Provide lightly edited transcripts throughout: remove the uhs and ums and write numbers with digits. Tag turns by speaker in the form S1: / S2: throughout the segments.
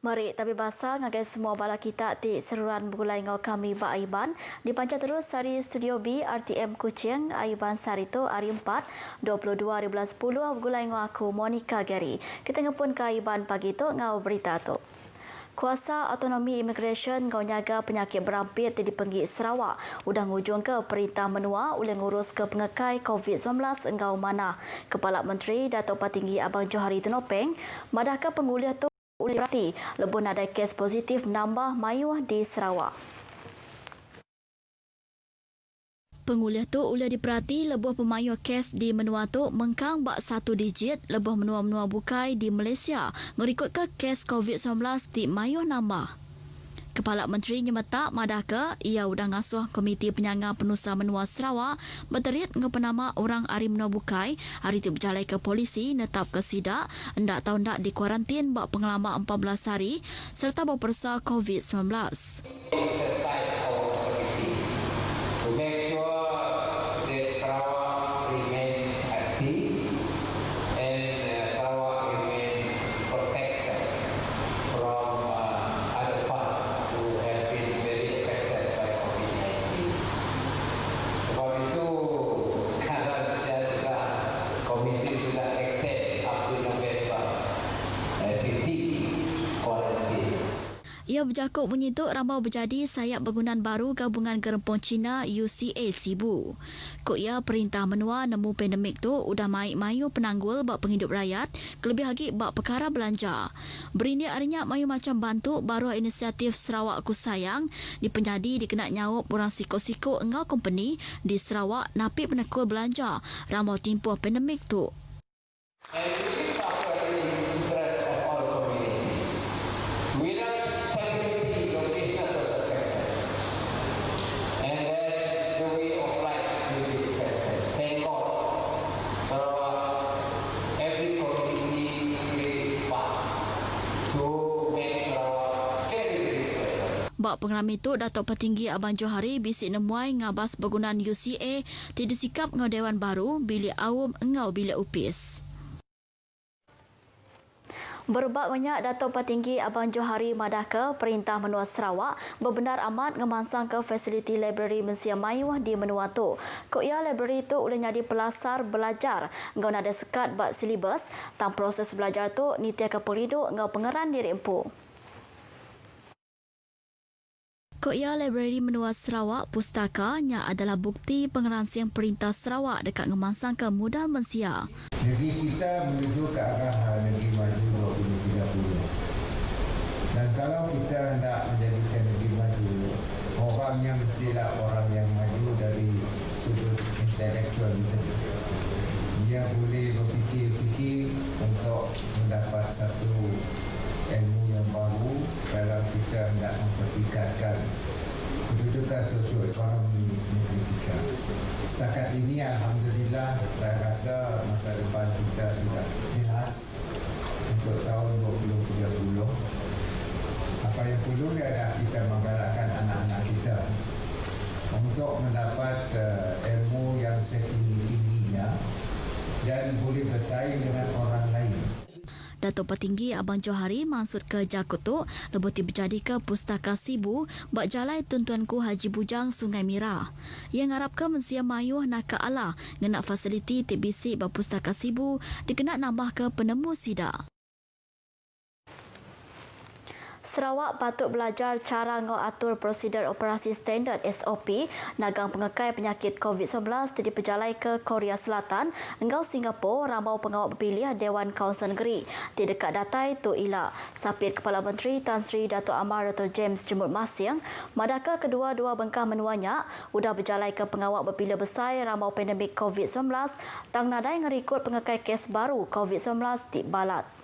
S1: Mari tapi bahasa ngagai semua bala kita di seruan begulai ngau kami ba Aiban dipancar terus dari Studio B RTM Kuching Aiban Sarito hari 4 22 2010 begulai ngau aku Monica Gary. Kita ngepun ke Aiban pagi tu ngau berita tu. Kuasa Autonomi Immigration ngau nyaga penyakit berampit di Penggi Sarawak udah ngujung ke perintah menua oleh ngurus ke pengekai COVID-19 ngau mana. Kepala Menteri Datuk Patinggi Abang Johari Tenopeng madah ke penguliah tu oleh berarti lebih ada kes positif nambah mayuh di Sarawak. Penguliah tu boleh diperhati lebih pemayuh kes di menua tu mengkang bak 1 digit lebih menua-menua bukai di Malaysia ngikut ke kes COVID-19 di mayuh nambah. Kepala Menteri nyemetak madah ke ia udah ngasuh Komiti Penyangga Penusa Menua Sarawak berteriak ngepenama orang ari menua bukai hari tu berjalai ke polisi netap ke sidak ndak tahu ndak di kuarantin bak pengelama 14 hari serta berpersa COVID-19. Ia berjakuk menyituk rambau berjadi sayap bangunan baru gabungan Gerempong Cina UCA Sibu. Kok ia perintah menua nemu pandemik tu udah mayu penanggul bak penghidup rakyat, kelebih lagi bak perkara belanja. Berindik arinya mayu macam bantu baru inisiatif Sarawak Aku Sayang di penjadi dikena nyawup orang siko-siko engau company di Sarawak napi penekul belanja rambau timpuh pandemik tu. Bak pengeram itu, Datuk Petinggi Abang Johari bisik nemuai ngabas bangunan UCA tidak sikap ngau Dewan Baru bilik awam engau bilik upis. Berbak banyak Datuk Petinggi Abang Johari madah ke perintah menua Sarawak berbenar amat ngemansang ke fasiliti library Mensia Mayuh di menua tu. Kok ia library tu boleh jadi pelasar belajar ngau nada sekat bak silibus tang proses belajar tu nitia ke peridu ngau pengeran diri empu. Kok ia library menua Sarawak pustakanya adalah bukti pengeransian perintah Sarawak dekat ngemansang ke modal Mensia.
S2: Negeri kita menuju ke arah negeri maju 2030. Dan kalau kita hendak menjadikan negeri maju, orangnya mestilah orang yang maju dari sudut intelektualisme. Dia boleh berfikir-fikir untuk mendapat satu ilmu yang baru kalau kita hendak mempertingkatkan kedudukan sosioekonomi negeri kita. Setakat ini Alhamdulillah saya rasa masa depan kita sudah jelas untuk tahun 2030. Apa yang perlu adalah kita menggalakkan anak-anak kita untuk mendapat ilmu yang setinggi-tingginya dan boleh bersaing dengan orang lain.
S1: Datuk Petinggi Abang Johari maksud ke Jakut tu lebih berjadi ke Pustaka Sibu bak jalai Tuan-Tuanku Haji Bujang Sungai Mirah. Ia ngarap ke Mensia Mayuh nak ke Allah ngenak fasiliti TBC bak Pustaka Sibu dikena nambah ke penemu sidak. Sarawak patut belajar cara ngau atur prosedur operasi standard SOP nagang pengekai penyakit COVID-19 di pejalai ke Korea Selatan engau Singapura rambau pengawal berpilih Dewan Kawasan Negeri di dekat datai tu ila. Sapit Kepala Menteri Tan Sri Datuk Amar Dr. James Jemut Masing madaka kedua-dua bengkah menuanya udah berjalai ke pengawal berpilih besar rambau pandemik COVID-19 tang nadai ngerikut pengekai kes baru COVID-19 di Balat.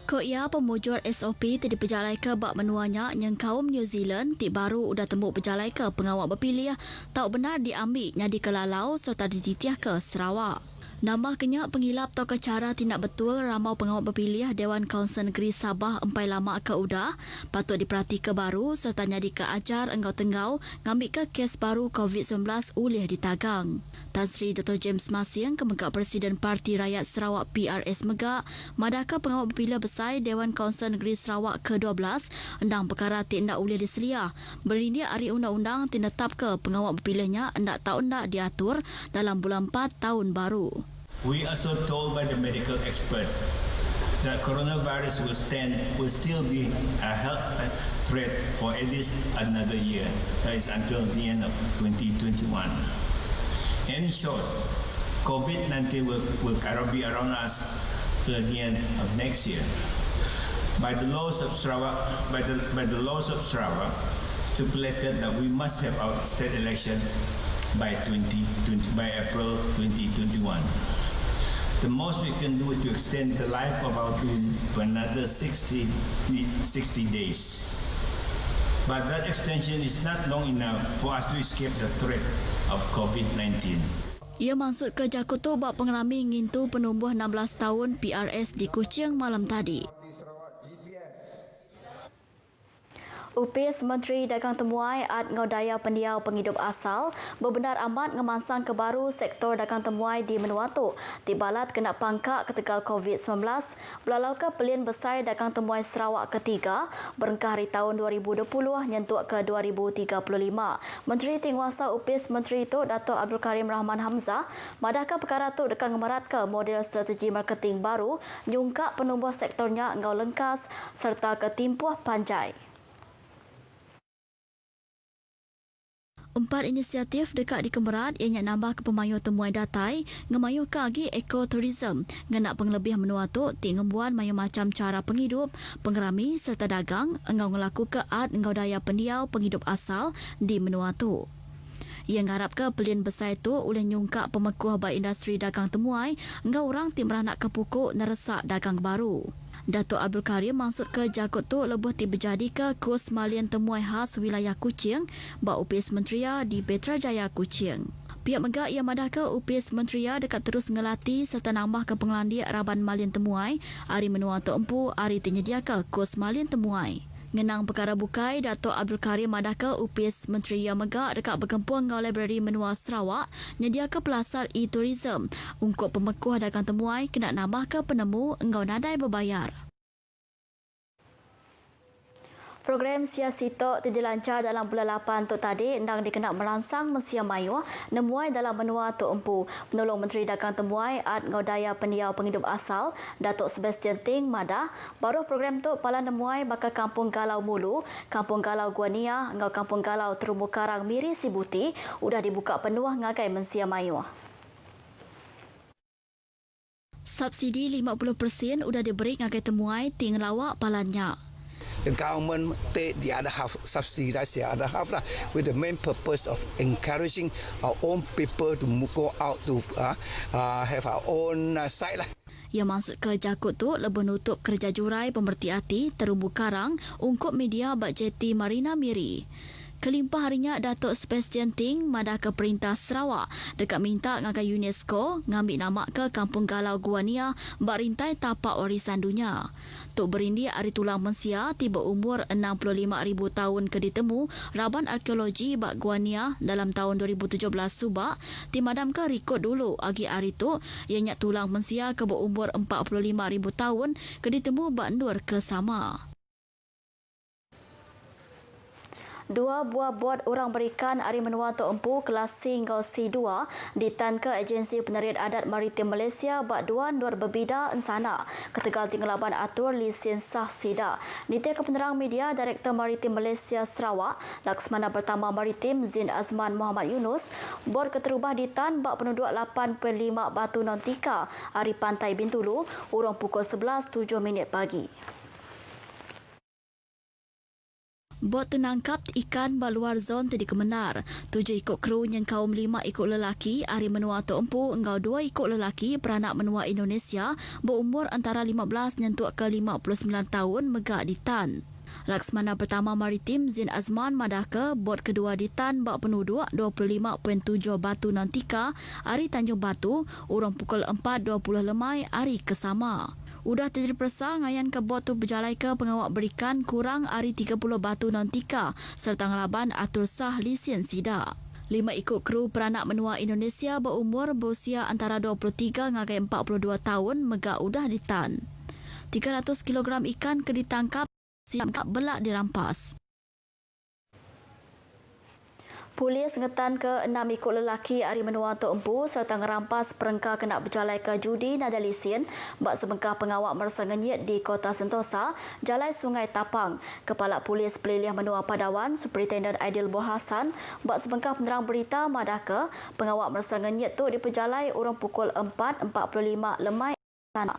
S1: Kok ia pemujur SOP tidak berjalai ke bak menuanya yang kaum New Zealand ti baru udah tembuk berjalai ke pengawal berpilih tak benar diambil nyadi ke lalau serta dititiah ke Sarawak. Nambah kenyak pengilap atau cara tindak betul ramau pengawal berpilih Dewan Kaunsil Negeri Sabah empai lama ke udah patut diperhati ke baru serta nyadi ke ajar engkau tenggau ngambil ke kes baru COVID-19 ulih ditagang. Tan Sri Dr. James Masiang, Kemegak Presiden Parti Rakyat Sarawak PRS Megak, madaka pengawal berpilih besar Dewan Kaunsil Negeri Sarawak ke-12 endang perkara tindak ulih diselia. Berindia hari undang-undang tinetap ke pengawal berpilihnya endak tak endak diatur dalam bulan 4 tahun baru.
S3: We are also told by the medical expert that coronavirus will still be a health threat for at least another year. That is until the end of 2021. In short, COVID-19 will be around us till the end of next year. By the laws of Sarawak, stipulated that we must have our state election by April 2021. The most we can do is to extend the life of our bill to another 60 days. But that extension is not long enough for us to escape the threat of COVID-19.
S1: Ia maksud ke Jakutu bak pengerami ngintu penumbuh 16 tahun PRS di Kuching malam tadi. Upis Menteri Dagang Temuai Ad Ngaudaya Pendiau Penghidup Asal berbenar amat ngemansang ke baru sektor dagang temuai di Menuatu tibalat kena pangkak ketegal COVID-19 belalau ke Pelian Besar Dagang Temuai Sarawak ketiga berengkah hari tahun 2020 nyentuk ke 2035. Menteri Tinguasa Upis Menteri itu Dato' Abdul Karim Rahman Hamzah madahkan perkara itu dekat ngemerat ke model strategi marketing baru nyungkak penumbuh sektornya engau lengkas serta ketimpuh panjai. 4 inisiatif dekat di Kemerat ianya nambah ke pemayuh temuai datai, ngemayuh ke agi ekoturism, ngenak penglebih Menuatu, ti ngembuan mayu macam cara penghidup, pengerami serta dagang, engau ngelaku ke ad engau daya pendiau penghidup asal di Menuatu. Ia ngarap ke Pelian Besar itu oleh nyungkak pemekuh bak industri dagang temuai, engau orang tim beranak ke pukuk neresak dagang baru. Dato' Abdul Karim maksud ke Jakut tu lebuh ti berjadi ke kurs malian temuai khas wilayah Kuching bak Upis Menteria di Petrajaya Kuching. Pihak Megak ia madah ke Upis Menteria dekat terus ngelati serta nambah ke pengelandi Raban Malian Temuai hari Menuatu empu hari tinyedia ke kurs malian temuai. Ngenang perkara bukai, Dato' Abdul Karim madah ke Upis Menteri Megak dekat berkempung ngau librari Menua Sarawak nyedia ke pelasar e-tourism untuk pemekuh dagang temuai kena nambah ke penemu engau nadai berbayar. Program Siasito dilancar dalam bulan 8 tu tadi endang dikenak merangsang Mesia Mayu nemuai dalam menua tu empu. Penolong Menteri Dagang Temuai Ad Ngaudaya Pendiau Penghidup Asal Datuk Sebastian Ting madah baru program tu pala nemuai bakal Kampung Galau Mulu, Kampung Galau Guania, ngau Kampung Galau Terumbu Karang Miri Sibuti udah dibuka penuh ngagai Mesia Mayu. Subsidi 50% udah diberi ngagai temuai ting lawak palanya.
S4: The government take the other half, subsidize the other half lah, with the main purpose of encouraging our own people to go out to have our own site lah.
S1: Ia maksud ke Jakut tu lebih nutup kerja jurai pemerti hati terumbu karang ungkup media bak jeti Marina Miri. Kelimpah harinya Datuk Sebastian Ting madah ke Perintah Sarawak dekat minta ngagai UNESCO ngambil nama ke Kampung Galau Guania bak rintai tapak warisan dunia. Tok berindi hari tulang Mesia tiba umur 65,000 tahun ke ditemu Raban Arkeologi bak Guania dalam tahun 2017 subak timadam ke rekod dulu agi hari tu ianya tulang Mesia ke berumur 45,000 tahun ke ditemu bak Nur ke sama. 2 buah bot orang berikan Ari Menuatu Empu kelas C hingga C2 ditan ke Agensi Penerian Adat Maritim Malaysia bak dua Nur berbida ensana ketegal tinggalaban atur lesen sah sida. Ditia ke penerang media Direktur Maritim Malaysia Sarawak Laksmana Pertama Maritim Zin Azman Muhammad Yunus bot keterubah ditan bak penduduk 8.5 Batu Nautika Ari Pantai Bintulu urang pukul 11.07 pagi. Bot tu nangkap ikan baluar zon tadi kemenar. 7 ikut kru yang kaum 5 ikut lelaki Ari Menuatu Empu engkau 2 ikut lelaki peranak menua Indonesia berumur antara 15 nyentuk ke 59 tahun megak di tan. Laksmana Pertama Maritim Zin Azman madahke bot kedua di Tan bak penduduk 25.7 Batu Nantika hari Tanjung Batu urang pukul 4.20 lemai hari kesama. Udah terjadi persa ngayan ke bot tu berjalai ke pengawak berikan kurang hari 30 Batu Nantika serta ngelaban atur sah lisen sida. 5 ikut kru peranak menua Indonesia berumur berusia antara 23 ngagai 42 tahun megak udah di Tan. 300 kg ikan ke ditangkap siap belak dirampas. Polis ngetan ke 6 ikut lelaki hari menua Tok Empu serta ngerampas perengkah kena berjalai ke judi nada lesen bak sebengkah pengawak merasa ngenyit di Kota Sentosa, Jalai Sungai Tapang. Kepala Polis Peliliah Menua Padawan, Superintendent Aidil Bohasan, bak sebengkah penerang berita madahke pengawak merasa ngenyit tu diperjalai urang pukul 4.45 lemai tanah.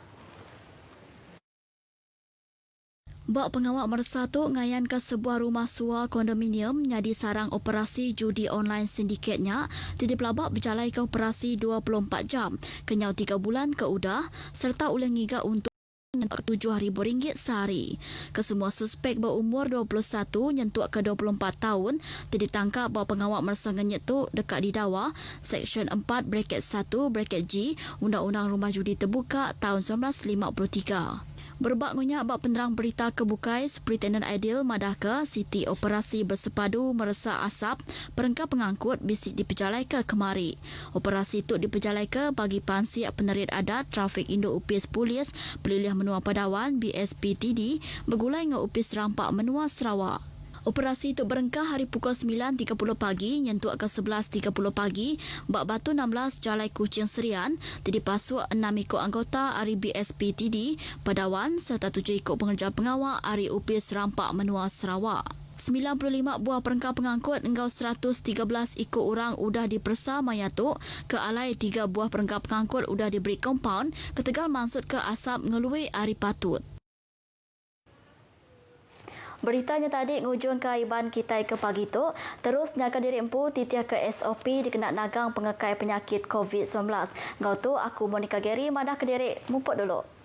S1: Bak pengawak merasa tu ngayan ke sebuah rumah sua kondominium nyadi sarang operasi judi online sindikatnya pelabak berjalai ke operasi 24 jam kenyau 3 bulan ke udah serta ulang ngiga untuk RM7,000 sehari. Kesemua suspek berumur 21 nyentuak ke 24 tahun ditangkap bahawa pengawak merasa ngenyit tu dekat di Dawa Seksyen 4(1)G Undang-Undang Rumah Judi Terbuka tahun 1953. Berbak ngunyak bak penerang berita kebukai Superintendent Aidil madahke Siti Operasi Bersepadu meresa asap perengkah pengangkut bisik diperjalai ke kemari. Operasi itu diperjalai ke bagi Pansiak Penerit Adat Trafik Indo Upis Polis Peliliah Menua Padawan BSPTD bergulai dengan Upis Rampak Menua Sarawak. Operasi itu berengkah hari pukul 9.30 pagi nyentuak ke 11.30 pagi bak Batu 16 Jalai Kuching Serian dipasuk 6 ikut anggota hari BSPTD Padawan serta 7 ikut pengerja pengawal hari Upis Rampak Menua Sarawak. 95 buah perengkah pengangkut engkau 113 ikut orang udah dipersa mayatuk ke alai 3 buah perengkah pengangkut udah diberi kompaun ketegal maksud ke asap ngelui hari patut. Beritanya tadi ngujung ke Iban kita ke pagi tu. Terus nyaga diri empu titiah ke SOP dikena nagang pengekai penyakit COVID-19. Ngau tu aku Monica Gary madah ke diri mumput dulu.